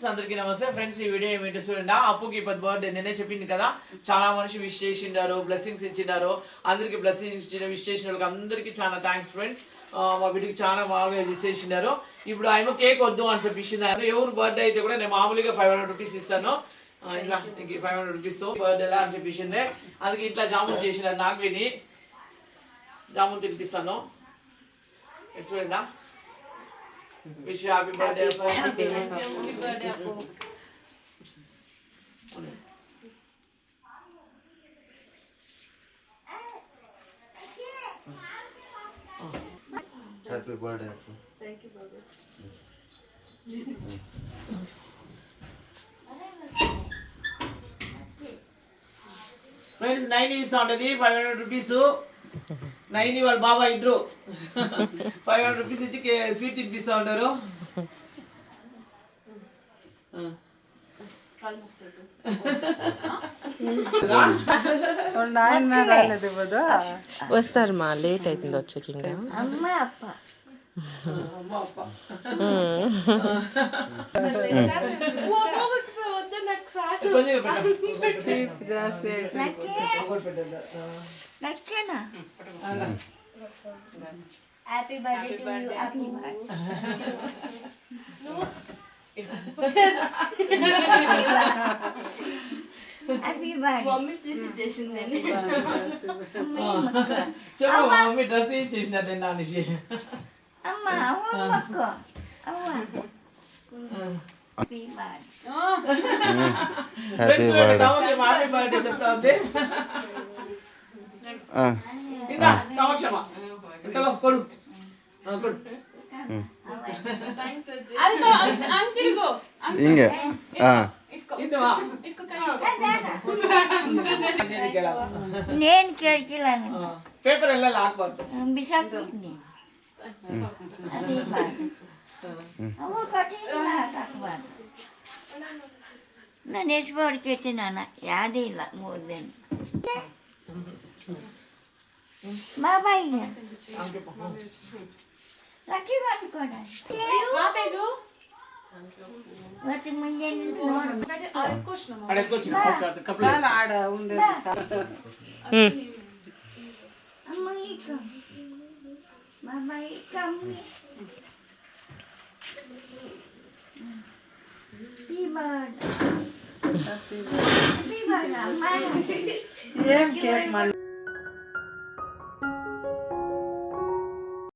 అందరికీ నమస్తే ఫ్రెండ్స్. ఈ వీడియో ఏమిటి చూడండి. అప్పుకి ఇప్పుడు బర్త్డే నేనే చెప్పింది కదా, చాలా మనిషి విష్ చేసిండారు, బ్లెస్సింగ్స్ ఇచ్చిండారు. అందరికి బ్లెస్సింగ్స్ ఇచ్చిన విష్ చేసిన వాళ్ళకి అందరికీ చాలా థ్యాంక్స్ ఫ్రెండ్స్. మా వీడికి చాలా బాగా విష్ చేసిండారు. ఇప్పుడు ఆయన కేక్ వద్దు అని చెప్పేసింది. ఎవరు బర్త్డే అయితే కూడా నేను మామూలుగా 500 రూపీస్ ఇస్తాను, ఇలా 500 రూపీస్ బర్త్డేలా అని చెప్పేసిందే. అందుకే ఇట్లా జామున్ చేసినారు. నాకు విని జామున్ తినిపిస్తాను. చూడండి. Wish you happy birthday, Appu. Happy birthday, Appu. Happy birthday, Appu. Thank you, Baba. Friends, 9 is on the 500 rupees. 9 వాళ్ళ బాబా ఇద్దరు 500 రూపీస్ ఇచ్చి స్వీట్ తినిపిస్తా ఉంటారు. వస్తారు మా లేట్ అవుతుంది వచ్చేకి ఇంకా Happy birthday to you, Appu. Happy birthday. Mommy, this is Jason then. చెప్పు మమ్మీ డ్రెస్ ఏం చేసినది నానిషి. Amma, Amma. Happy birthday. Happy birthday. Happy birthday చెప్తా ఉంది. ఇందా కామక్షమ ఇంతలో కొడు కొడు. Tirugo. Inge. ఇందవా నేను కేర్చిలాను పేపర్ ಎಲ್ಲ ಹಾಕ್ಬಾರ್ದು. ಬಿಸಾಕ್ಬಿಡ್ತೀನಿ. ಅದೇ ಬಾರ್ದು. ಅವು ಕಟ್ಟಿಲ್ಲ ಹಾಕಬಾರ್ದು. ನಾನು ಎಷ್ಟು ಬಾರಿ ಕೇಳ್ತೀನಿ, ನಾನು ಯಾವುದೇ ಇಲ್ಲ 3 ದಿನ. ಬಾಬಾ ಈಗ ರಾಖಿ ಮಾಡ್ಕೊಡ ಮತ್ತೆ ಮುಂಜಾನೆ అడెత్తుకొచ్చి కప్పులు ಅಮ್ಮ ಈಗ ಬಾಬಾ ಈಗ ಅಮ್ಮಿ హ్యాపీ బర్త్డే అమ్మ. ఏం కేక్ మళ్ళీ